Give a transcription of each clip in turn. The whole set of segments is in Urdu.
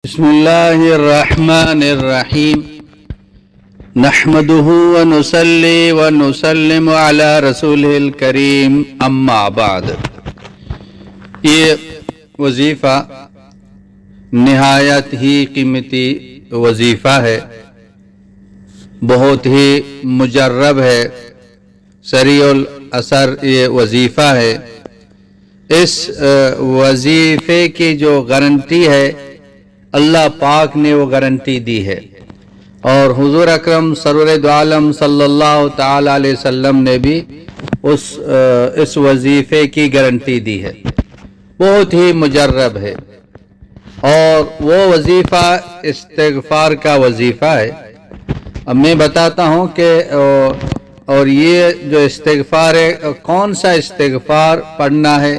بسم الله الرحمن الرحيم نحمده ونصلي ونسلم على رسوله الكريم اما بعد. یہ وظیفہ نہایت ہی قیمتی وظیفہ ہے، بہت ہی مجرب ہے، سریع الاثر یہ وظیفہ ہے. اس وظیفے کی جو گارنٹی ہے اللہ پاک نے وہ گارنٹی دی ہے، اور حضور اکرم سرور دو عالم صلی اللہ تعالی علیہ وسلم نے بھی اس وظیفے کی گارنٹی دی ہے. بہت ہی مجرب ہے، اور وہ وظیفہ استغفار کا وظیفہ ہے. اب میں بتاتا ہوں کہ اور یہ جو استغفار ہے کون سا استغفار پڑھنا ہے،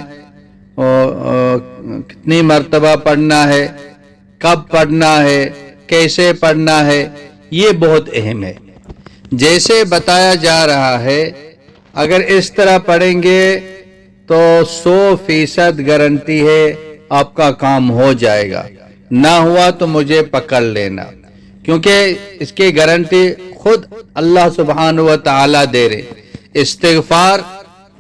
کتنی مرتبہ پڑھنا ہے، کب پڑھنا ہے، کیسے پڑھنا ہے، یہ بہت اہم ہے. جیسے بتایا جا رہا ہے اگر اس طرح پڑھیں گے تو 100% گارنٹی ہے آپ کا کام ہو جائے گا، نہ ہوا تو مجھے پکڑ لینا، کیونکہ اس کی گارنٹی خود اللہ سبحانہ و تعالی دے رہے. استغفار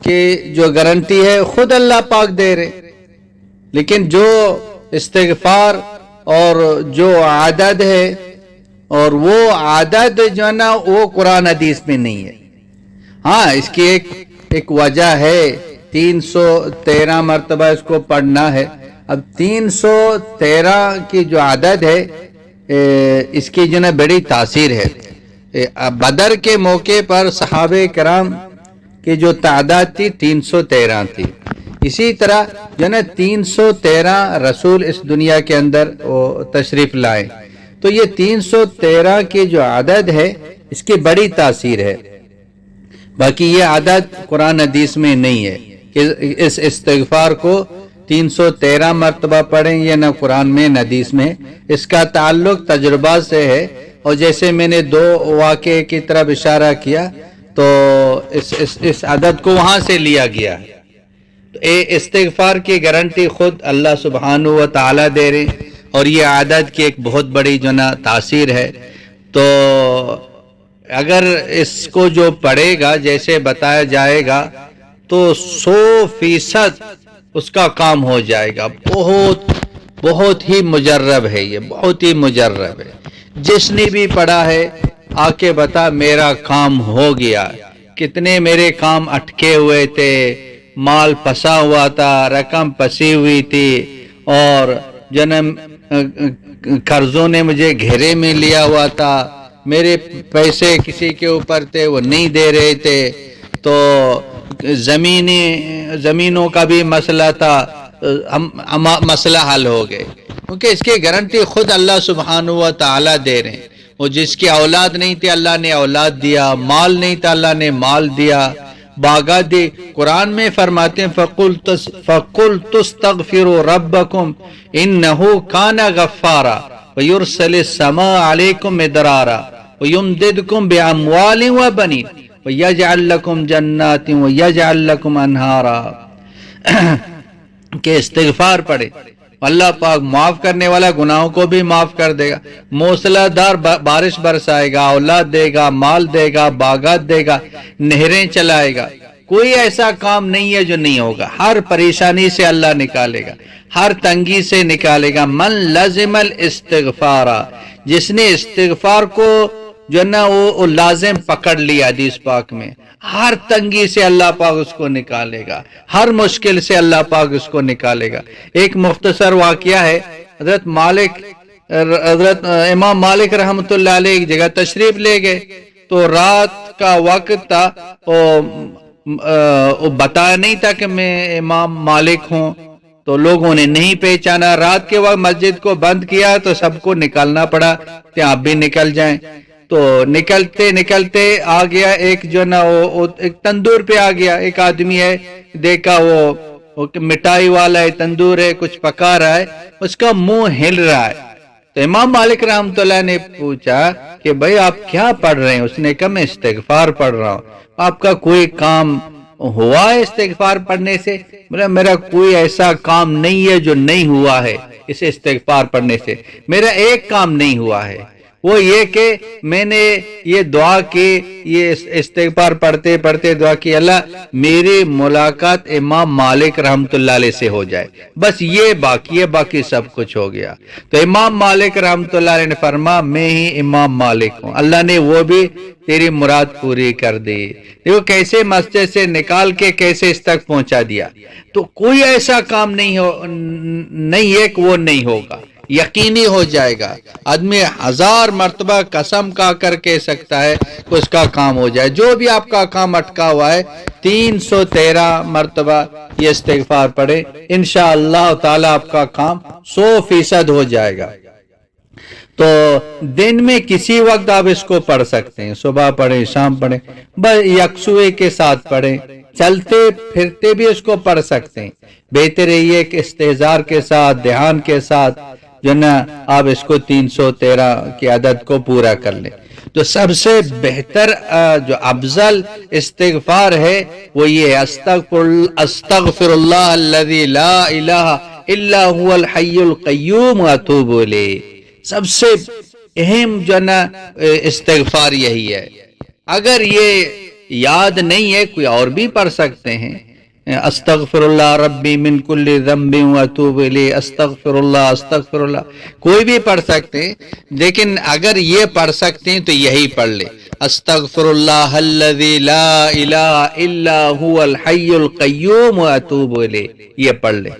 کی جو گارنٹی ہے خود اللہ پاک دے رہے، لیکن جو استغفار اور جو عادت ہے، اور وہ عادت جو ہے نا وہ قرآن حدیث میں نہیں ہے. ہاں اس کی ایک وجہ ہے، 313 مرتبہ اس کو پڑھنا ہے. اب 313 کی جو عادت ہے اس کی جو ہے بڑی تاثیر ہے. بدر کے موقع پر صحابہ کرام کی جو تعداد تھی 313 تھی. اسی طرح جو ہے 313 رسول اس دنیا کے اندر وہ تشریف لائے، تو یہ 313 کی جو عدد ہے اس کی بڑی تاثیر ہے. باقی یہ عدد قرآن حدیث میں نہیں ہے کہ اس استغفار کو 313 مرتبہ پڑھیں، یہ نہ قرآن میں نہ حدیث میں. اس کا تعلق تجربہ سے ہے، اور جیسے میں نے 2 واقعے کی طرف اشارہ کیا تو اس عدد کو وہاں سے لیا گیا ہے. استغفار کی گارنٹی خود اللہ سبحانہ و تعالی دے رہے، اور یہ عادت کی ایک بہت بڑی جو نا تاثیر ہے. تو اگر اس کو جو پڑھے گا جیسے بتایا جائے گا تو 100% اس کا کام ہو جائے گا. بہت ہی مجرب ہے، یہ بہت ہی مجرب ہے. جس نے بھی پڑھا ہے آ کے بتا میرا کام ہو گیا. کتنے میرے کام اٹکے ہوئے تھے، مال پھنسا ہوا تھا، رقم پھنسی ہوئی تھی، اور جنم قرضوں نے مجھے گھیرے میں لیا ہوا تھا، میرے پیسے کسی کے اوپر تھے وہ نہیں دے رہے تھے، تو زمینوں کا بھی مسئلہ تھا، مسئلہ حل ہو گئے. کیونکہ اس کی گارنٹی خود اللہ سبحانہ و تعالی دے رہے ہیں. وہ جس کی اولاد نہیں تھی اللہ نے اولاد دیا، مال نہیں تھا اللہ نے مال دیا، باغات دی. قرآن میں فرماتے ہیں فَقُلْتُ اسْتَغْفِرُوا رَبَّكُمْ إِنَّهُ كَانَ غَفَّارًا وَيُرْسِلِ السَّمَاءَ عَلَيْكُمْ مِدْرَارًا وَيُمْدِدْكُمْ بِأَمْوَالٍ وَبَنِينَ وَيَجْعَلْ لَكُمْ جَنَّاتٍ وَيَجْعَلْ لَكُمْ أَنْهَارًا. کہ استغفار پڑھے، اللہ پاک معاف کرنے والا، گناہوں کو بھی معاف کر دے گا، موسلا دار بارش برسائے گا، اولاد دے گا، مال دے گا، باغات دے گا، نہریں چلائے گا. کوئی ایسا کام نہیں ہے جو نہیں ہوگا. ہر پریشانی سے اللہ نکالے گا، ہر تنگی سے نکالے گا. من لازم الاستغفار، جس نے استغفار کو جو ہے نا وہ لازم پکڑ لیا، حدیث پاک میں ہر تنگی سے اللہ پاک اس کو نکالے گا، ہر مشکل سے اللہ پاک اس کو نکالے گا. ایک مختصر واقعہ ہے. حضرت امام مالک رحمۃ اللہ علیہ ایک جگہ تشریف لے گئے، تو رات کا وقت تھا، وہ بتایا نہیں تھا کہ میں امام مالک ہوں، تو لوگوں نے نہیں پہچانا. رات کے وقت مسجد کو بند کیا تو سب کو نکلنا پڑا کہ آپ بھی نکل جائیں. تو نکلتے آ گیا ایک جو نا وہ ایک تندور پہ آ گیا. ایک آدمی ہے، دیکھا وہ مٹائی والا ہے، تندور ہے، کچھ پکا رہا ہے، اس کا منہ ہل رہا ہے. تو امام مالک رحمۃ اللہ نے پوچھا کہ بھائی آپ کیا پڑھ رہے ہیں؟ اس نے کہا میں استغفار پڑھ رہا ہوں. آپ کا کوئی کام ہوا ہے استغفار پڑھنے سے؟ بولا میرا کوئی ایسا کام نہیں ہے جو نہیں ہوا ہے اس استغفار پڑھنے سے، میرا ایک کام نہیں ہوا ہے، وہ یہ کہ میں نے یہ دعا کی، یہ استغفار پڑھتے پڑھتے دعا کی اللہ میری ملاقات امام مالک رحمت اللہ علیہ سے ہو جائے، بس یہ باقی ہے، باقی سب کچھ ہو گیا۔ تو امام مالک رحمت اللہ علیہ نے فرمایا میں ہی امام مالک ہوں، اللہ نے وہ بھی تیری مراد پوری کر دی۔ دیکھو کیسے مسجد سے نکال کے کیسے اس تک پہنچا دیا۔ تو کوئی ایسا کام نہیں ہے کہ وہ نہیں ہوگا، یقینی ہو جائے گا۔ آدمی 1000 مرتبہ قسم کھا کر کہہ سکتا ہے کہ اس کا کام ہو جائے۔ جو بھی آپ کا کام اٹکا ہوا ہے 313 مرتبہ یہ استغفار پڑھے، انشاءاللہ تعالی آپ کا کام 100% ہو جائے گا۔ تو دن میں کسی وقت آپ اس کو پڑھ سکتے ہیں، صبح پڑھیں، شام پڑھیں، بس یکسوئی کے ساتھ پڑھیں، چلتے پھرتے بھی اس کو پڑھ سکتے ہیں۔ بہتر یہ کہ استحضار کے ساتھ، دھیان کے ساتھ جو نا آپ اس کو 313 کی عدد کو پورا کر لیں۔ تو سب سے بہتر جو افضل استغفار ہے وہ یہ استغفر اللہ الذی لا الہ الا هو الحی القیوم واتوب الیہ۔ سب سے اہم جو نا استغفار یہی ہے۔ اگر یہ یاد نہیں ہے کوئی اور بھی پڑھ سکتے ہیں، استغفر اللہ ربی من کل ذنب واتوب الیہ، استغفر اللہ، کوئی بھی پڑھ سکتے ہیں، لیکن اگر یہ پڑھ سکتے ہیں تو یہی پڑھ لے، استغفر اللہ الذی لا الہ الا هو الحی القیوم واتوب الیہ، یہ پڑھ لے۔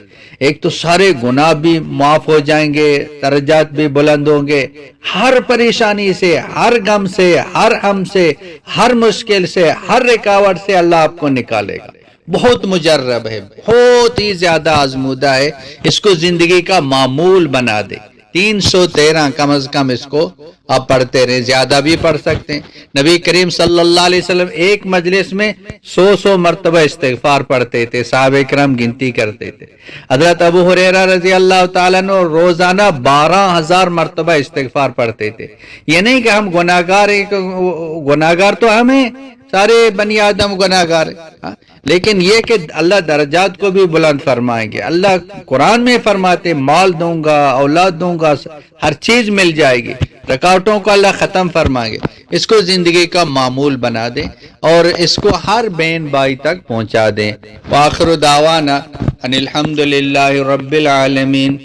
ایک تو سارے گناہ بھی معاف ہو جائیں گے، درجات بھی بلند ہوں گے، ہر پریشانی سے، ہر غم سے، ہر ہم سے، ہر مشکل سے، ہر رکاوٹ سے اللہ آپ کو نکالے گا۔ بہت مجرب ہے، بہت ہی زیادہ آزمودہ ہے، اس کو زندگی کا معمول بنا دے۔ 313 کم از کم اس کو آپ پڑھتے رہیں، زیادہ بھی پڑھ سکتے ہیں۔ نبی کریم صلی اللہ علیہ وسلم ایک مجلس میں 100 مرتبہ استغفار پڑھتے تھے، صحابہ کرام گنتی کرتے تھے۔ حضرت ابو ہریرہ رضی اللہ تعالیٰ عنہ روزانہ 12000 مرتبہ استغفار پڑھتے تھے۔ یہ نہیں کہ ہم گناہگار تو ہمیں، سارے بنی آدم گناہگار ہیں، لیکن یہ کہ اللہ درجات کو بھی بلند فرمائیں گے۔ اللہ قرآن میں فرماتے مال دوں گا، اولاد دوں گا، ہر چیز مل جائے گی، رکاوٹوں کو اللہ ختم فرمائیں گے۔ اس کو زندگی کا معمول بنا دیں اور اس کو ہر بہن بھائی تک پہنچا دیں۔ وآخر دعوانا ان الحمد للہ رب العالمین۔